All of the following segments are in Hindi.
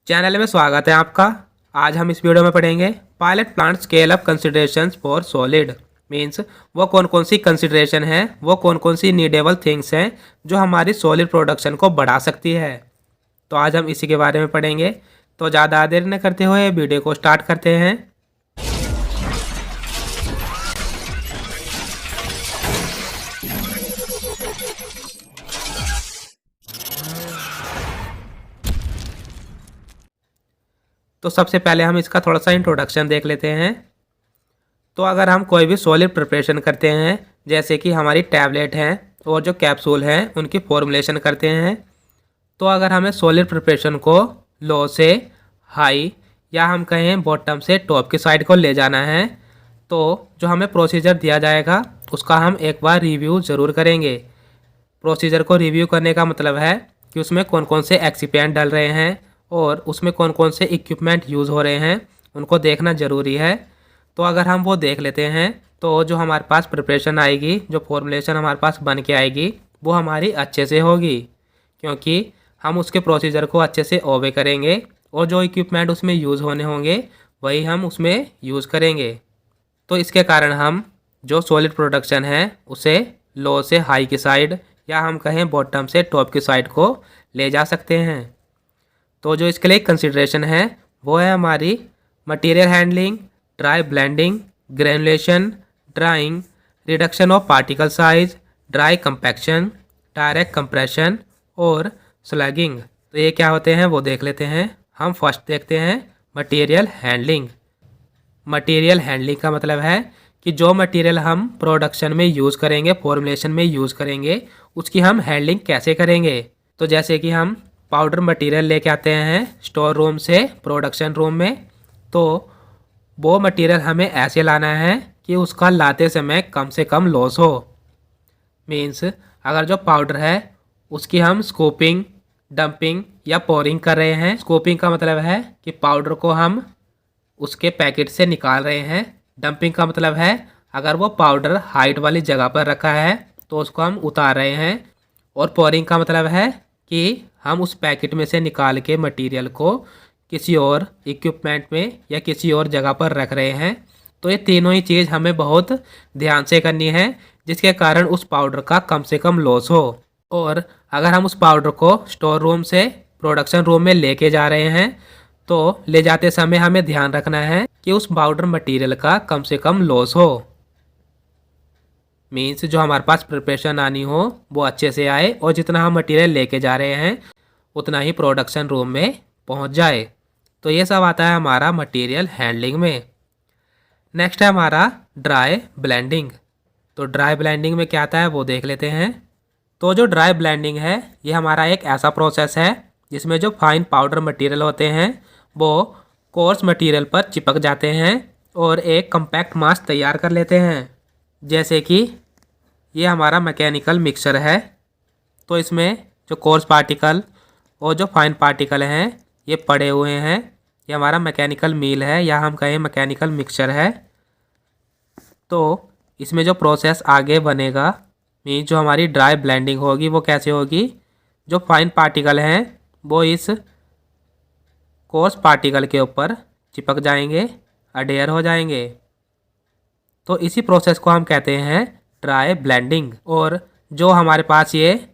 चैनल में स्वागत है आपका। आज हम इस वीडियो में पढ़ेंगे pilot plant scale up considerations for solid. Means वो कौन कौन सी कंसिडरेशन है, वो कौन कौन सी नीडेबल थिंग्स हैं जो हमारी सॉलिड प्रोडक्शन को बढ़ा सकती है। तो आज हम इसी के बारे में पढ़ेंगे। तो ज़्यादा देर न करते हुए वीडियो को स्टार्ट करते हैं। तो सबसे पहले हम इसका थोड़ा सा इंट्रोडक्शन देख लेते हैं। तो अगर हम कोई भी सॉलिड प्रिपरेशन करते हैं, जैसे कि हमारी टैबलेट हैं और जो कैप्सूल हैं उनकी फॉर्मुलेशन करते हैं, तो अगर हमें सॉलिड प्रिपरेशन को लो से हाई या हम कहें बॉटम से टॉप की साइड को ले जाना है, तो जो हमें प्रोसीजर दिया जाएगा उसका हम एक बार रिव्यू ज़रूर करेंगे। प्रोसीजर को रिव्यू करने का मतलब है कि उसमें कौन कौन से एक्सिपिएंट डल रहे हैं और उसमें कौन कौन से इक्विपमेंट यूज़ हो रहे हैं, उनको देखना ज़रूरी है। तो अगर हम वो देख लेते हैं तो जो हमारे पास प्रिपरेशन आएगी, जो फॉर्मुलेशन हमारे पास बन के आएगी, वो हमारी अच्छे से होगी, क्योंकि हम उसके प्रोसीजर को अच्छे से ओबे करेंगे और जो इक्विपमेंट उसमें यूज़ होने होंगे वही हम उसमें यूज़ करेंगे। तो इसके कारण हम जो सॉलिड प्रोडक्शन है उसे लो से हाई की साइड या हम कहें बॉटम से टॉप की साइड को ले जा सकते हैं। तो जो इसके लिए कंसिडरेशन है वो है हमारी material handling, dry blending, granulation, drawing, reduction of particle size, dry compaction, direct compression और स्लैगिंग। तो ये क्या होते हैं वो देख लेते हैं। हम फर्स्ट देखते हैं मटेरियल हैंडलिंग। मटेरियल हैंडलिंग का मतलब है कि जो मटेरियल हम प्रोडक्शन में यूज़ करेंगे, फॉर्मुलेशन में यूज़ करेंगे, उसकी हम हैंडलिंग कैसे करेंगे। तो जैसे कि हम पाउडर मटेरियल लेके आते हैं स्टोर रूम से प्रोडक्शन रूम में, तो वो मटेरियल हमें ऐसे लाना है कि उसका लाते समय कम से कम लॉस हो। मीन्स अगर जो पाउडर है उसकी हम स्कूपिंग, डंपिंग या पोरिंग कर रहे हैं। स्कूपिंग का मतलब है कि पाउडर को हम उसके पैकेट से निकाल रहे हैं। डंपिंग का मतलब है अगर वो पाउडर हाइट वाली जगह पर रखा है तो उसको हम उतार रहे हैं। और पोरिंग का मतलब है कि हम उस पैकेट में से निकाल के मटेरियल को किसी और इक्विपमेंट में या किसी और जगह पर रख रहे हैं। तो ये तीनों ही चीज़ हमें बहुत ध्यान से करनी है, जिसके कारण उस पाउडर का कम से कम लॉस हो। और अगर हम उस पाउडर को स्टोर रूम से प्रोडक्शन रूम में लेके जा रहे हैं तो ले जाते समय हमें ध्यान रखना है कि उस पाउडर मटेरियल का कम से कम लॉस हो। मीन्स जो हमारे पास प्रिपरेशन आनी हो वो अच्छे से आए और जितना हम मटेरियल लेके जा रहे हैं उतना ही प्रोडक्शन रूम में पहुंच जाए। तो ये सब आता है हमारा मटेरियल हैंडलिंग में। नेक्स्ट है हमारा ड्राई ब्लेंडिंग। तो ड्राई ब्लेंडिंग में क्या आता है वो देख लेते हैं। तो जो ड्राई ब्लेंडिंग है ये हमारा एक ऐसा प्रोसेस है जिसमें जो फाइन पाउडर मटेरियल होते हैं वो कोर्स मटेरियल पर चिपक जाते हैं और एक कम्पैक्ट मास तैयार कर लेते हैं। जैसे कि ये हमारा मैकेनिकल मिक्सचर है, तो इसमें जो कोर्स पार्टिकल और जो फाइन पार्टिकल हैं ये पड़े हुए हैं। ये हमारा मैकेनिकल मील है या हम कहें मैकेनिकल मिक्सचर है। तो इसमें जो प्रोसेस आगे बनेगा, मीन जो हमारी ड्राई ब्लेंडिंग होगी वो कैसे होगी, जो फाइन पार्टिकल हैं वो इस कोर्स पार्टिकल के ऊपर चिपक जाएंगे, अडेयर हो जाएंगे। तो इसी प्रोसेस को हम कहते हैं ड्राई ब्लेंडिंग। और जो हमारे पास ये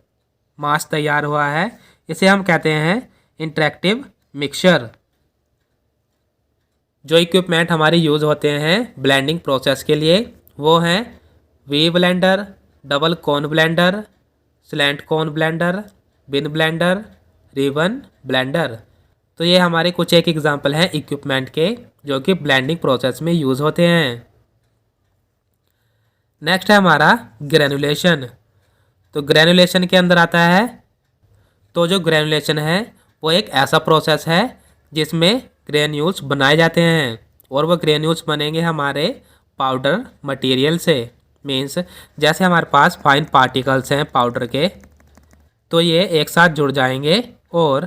मास तैयार हुआ है इसे हम कहते हैं इंटरेक्टिव मिक्सचर। जो इक्विपमेंट हमारे यूज़ होते हैं ब्लेंडिंग प्रोसेस के लिए वो हैं V blender, double cone blender, slant cone blender, bin blender, ribbon blender. तो ये हमारे कुछ एक एग्जांपल हैं इक्विपमेंट के जो कि ब्लेंडिंग प्रोसेस में यूज़ होते हैं। नेक्स्ट है हमारा ग्रेनुलेशन। तो ग्रेनुलेशन के अंदर आता है, तो जो ग्रेनुलेशन है वो एक ऐसा प्रोसेस है जिसमें ग्रेन्यूल्स बनाए जाते हैं और वो ग्रेन्यूल्स बनेंगे हमारे पाउडर मटेरियल से। मीन्स जैसे हमारे पास फाइन पार्टिकल्स हैं पाउडर के, तो ये एक साथ जुड़ जाएंगे और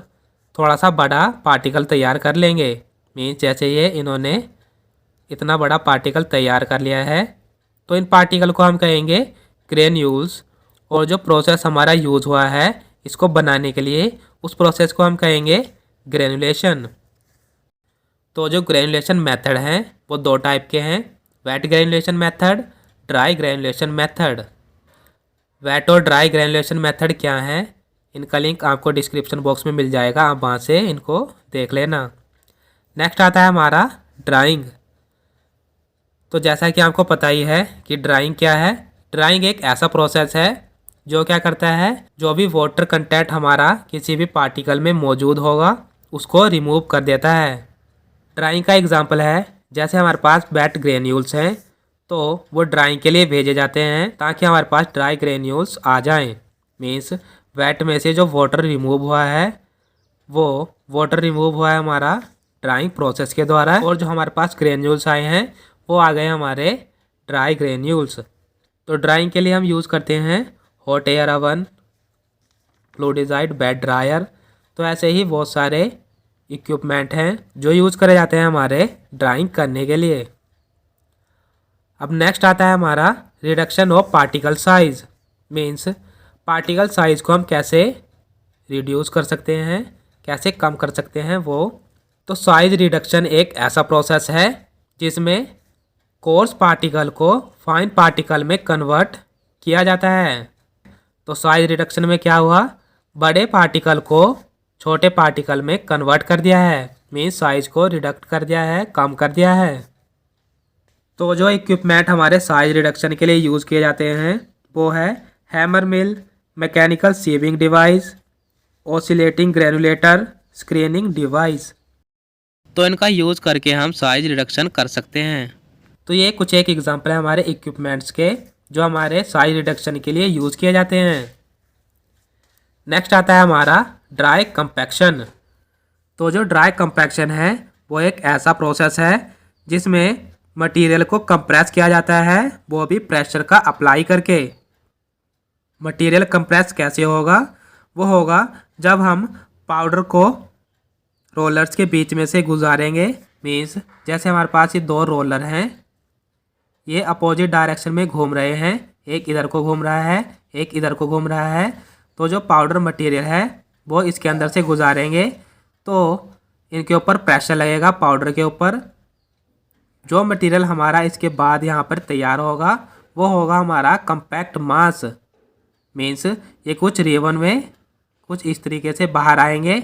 थोड़ा सा बड़ा पार्टिकल तैयार कर लेंगे। मीन्स जैसे ये इन्होंने इतना बड़ा पार्टिकल तैयार कर लिया है तो इन पार्टिकल को हम कहेंगे ग्रेन्यूल्स। और जो प्रोसेस हमारा यूज़ हुआ है इसको बनाने के लिए उस प्रोसेस को हम कहेंगे ग्रेनुलेशन। तो जो ग्रेनुलेशन मेथड हैं वो दो टाइप के हैं, wet granulation method, dry granulation method. Wet और ड्राई ग्रेनुलेशन मेथड क्या है, इनका लिंक आपको डिस्क्रिप्शन बॉक्स में मिल जाएगा, आप वहाँ से इनको देख लेना। नेक्स्ट आता है हमारा ड्राइंग। तो जैसा कि आपको पता ही है कि ड्राइंग क्या है। ड्राइंग एक ऐसा प्रोसेस है जो क्या करता है, जो भी वाटर कंटेंट हमारा किसी भी पार्टिकल में मौजूद होगा उसको रिमूव कर देता है। ड्राइंग का एग्जांपल है, जैसे हमारे पास वेट ग्रेन्यूल्स हैं तो वो ड्राइंग के लिए भेजे जाते हैं ताकि हमारे पास ड्राई ग्रेन्यूल्स आ जाएं। मीन्स वेट में से जो वाटर रिमूव हुआ है वो वाटर रिमूव हुआ है हमारा ड्राइंग प्रोसेस के द्वारा, और जो हमारे पास ग्रेन्यूल्स आए हैं वो आ गए हमारे ड्राई ग्रेन्यूल्स। तो ड्राइंग के लिए हम यूज़ करते हैं hot air oven, fluidised bed dryer. तो ऐसे ही बहुत सारे इक्विपमेंट हैं जो यूज़ करे जाते हैं हमारे ड्राइंग करने के लिए। अब नेक्स्ट आता है हमारा reduction of particle size. Means particle size को हम कैसे रिड्यूस कर सकते हैं, कैसे कम कर सकते हैं वो। तो साइज़ रिडक्शन एक ऐसा प्रोसेस है जिसमें कोर्स पार्टिकल को फाइन पार्टिकल में कन्वर्ट किया जाता है। तो साइज़ रिडक्शन में क्या हुआ, बड़े पार्टिकल को छोटे पार्टिकल में कन्वर्ट कर दिया है, मीन्स साइज़ को रिडक्ट कर दिया है, कम कर दिया है। तो जो इक्विपमेंट हमारे साइज़ रिडक्शन के लिए यूज़ किए जाते हैं वो है hammer mill, mechanical sieving device, oscillating granulator, screening device. तो इनका यूज़ करके हम साइज़ रिडक्शन कर सकते हैं। तो ये कुछ एक एग्जांपल है हमारे इक्विपमेंट्स के जो हमारे साइज़ रिडक्शन के लिए यूज़ किए जाते हैं। नेक्स्ट आता है हमारा ड्राई कंपैक्शन। तो जो ड्राई कंपैक्शन है वो एक ऐसा प्रोसेस है जिसमें मटेरियल को कंप्रेस किया जाता है, वो भी प्रेशर का अप्लाई करके। मटेरियल कंप्रेस कैसे होगा, वो होगा जब हम पाउडर को रोलर्स के बीच में से गुजारेंगे। मीन्स जैसे हमारे पास ये दो रोलर हैं, ये अपोजिट डायरेक्शन में घूम रहे हैं, एक इधर को घूम रहा है, एक इधर को घूम रहा है। तो जो पाउडर मटेरियल है वो इसके अंदर से गुजारेंगे तो इनके ऊपर प्रेशर लगेगा, पाउडर के ऊपर। जो मटेरियल हमारा इसके बाद यहाँ पर तैयार होगा वो होगा हमारा कंपैक्ट मास। मीन्स ये कुछ रेवन में कुछ इस तरीके से बाहर आएंगे।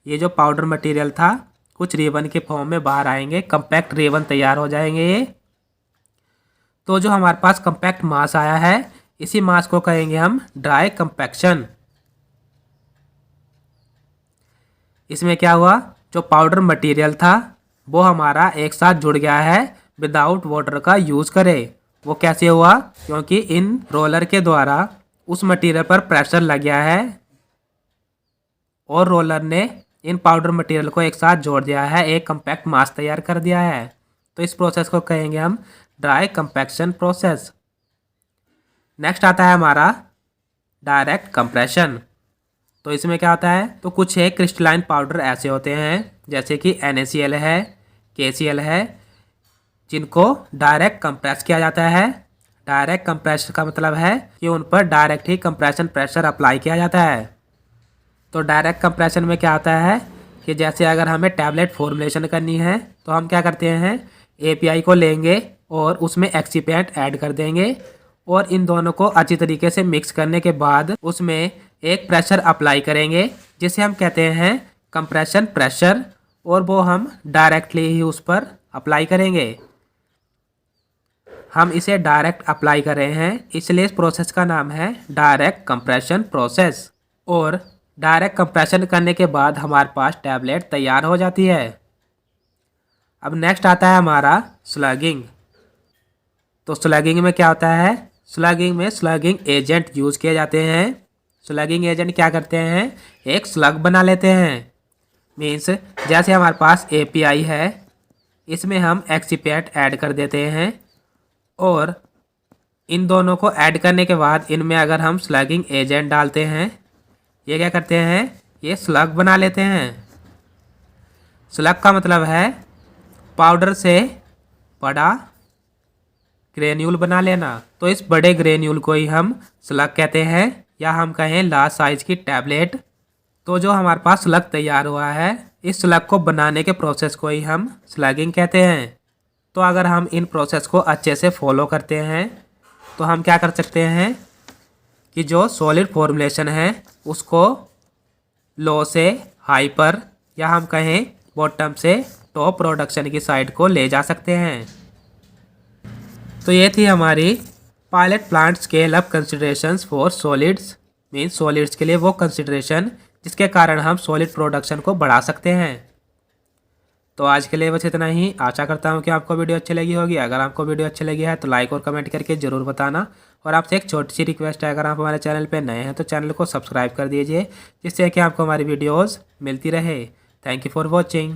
ये जो पाउडर मटेरियल था कुछ रेवन के फॉर्म में बाहर आएंगे, कंपैक्ट रेवन तैयार हो जाएंगे ये। तो जो हमारे पास कंपैक्ट मास आया है इसी मास को कहेंगे हम ड्राई कंपैक्शन। इसमें क्या हुआ, जो पाउडर मटेरियल था वो हमारा एक साथ जुड़ गया है विदाउट वाटर का यूज़ करे। वो कैसे हुआ, क्योंकि इन रोलर के द्वारा उस मटेरियल पर प्रेशर लग गया है और रोलर ने इन पाउडर मटेरियल को एक साथ जोड़ दिया है, एक कंपैक्ट मास तैयार कर दिया है। तो इस प्रोसेस को कहेंगे हम ड्राई कंपैक्शन प्रोसेस। नेक्स्ट आता है हमारा डायरेक्ट कंप्रेशन। तो इसमें क्या होता है, तो कुछ एक क्रिस्टलाइन पाउडर ऐसे होते हैं जैसे कि NaCl है, KCl है, जिनको डायरेक्ट कंप्रेस किया जाता है। डायरेक्ट कंप्रेशन का मतलब है कि उन पर डायरेक्ट ही कंप्रेशन प्रेशर अप्लाई किया जाता है। तो डायरेक्ट कंप्रेशन में क्या होता है कि जैसे अगर हमें टैबलेट फॉर्मुलेशन करनी है तो हम क्या करते हैं, API को लेंगे और उसमें एक्सिपिएंट ऐड कर देंगे और इन दोनों को अच्छी तरीके से मिक्स करने के बाद उसमें एक प्रेशर अप्लाई करेंगे जिसे हम कहते हैं कंप्रेशन प्रेशर, और वो हम डायरेक्टली ही उस पर अप्लाई करेंगे। हम इसे डायरेक्ट अप्लाई कर रहे हैं इसलिए इस प्रोसेस का नाम है डायरेक्ट कंप्रेशन प्रोसेस। और डायरेक्ट कंप्रेशन करने के बाद हमारे पास टैबलेट तैयार हो जाती है। अब नेक्स्ट आता है हमारा स्लगिंग। तो स्लगिंग में क्या होता है, स्लगिंग में स्लगिंग एजेंट यूज़ किए जाते हैं। स्लगिंग एजेंट क्या करते हैं, एक स्लग बना लेते हैं। मीन्स जैसे हमारे पास API है, इसमें हम एक्सिपिएंट ऐड कर देते हैं और इन दोनों को ऐड करने के बाद इनमें अगर हम स्लगिंग एजेंट डालते हैं, ये क्या करते हैं, ये स्लग बना लेते हैं। स्लग का मतलब है पाउडर से बड़ा ग्रेन्यूल बना लेना। तो इस बड़े ग्रेन्यूल को ही हम स्लग कहते हैं, या हम कहें लार्ज साइज की टैबलेट। तो जो हमारे पास स्लग तैयार हुआ है, इस स्लग को बनाने के प्रोसेस को ही हम स्लगिंग कहते हैं। तो अगर हम इन प्रोसेस को अच्छे से फॉलो करते हैं तो हम क्या कर सकते हैं कि जो सॉलिड फॉर्मुलेशन है उसको लो से हाई पर, या हम कहें बॉटम से टॉप प्रोडक्शन की साइड को ले जा सकते हैं। तो ये थी हमारी pilot plant scale up considerations for solids, means solids के लिए वो कंसिडरेशन जिसके कारण हम सॉलिड प्रोडक्शन को बढ़ा सकते हैं। तो आज के लिए बस इतना ही। आशा करता हूँ कि आपको वीडियो अच्छी लगी होगी। अगर आपको वीडियो अच्छी लगी है तो लाइक और कमेंट करके ज़रूर बताना। और आपसे एक छोटी सी रिक्वेस्ट है, अगर आप हमारे चैनल पर नए हैं तो चैनल को सब्सक्राइब कर दीजिए, जिससे कि आपको हमारी वीडियोज़ मिलती रहे। Thank you for watching.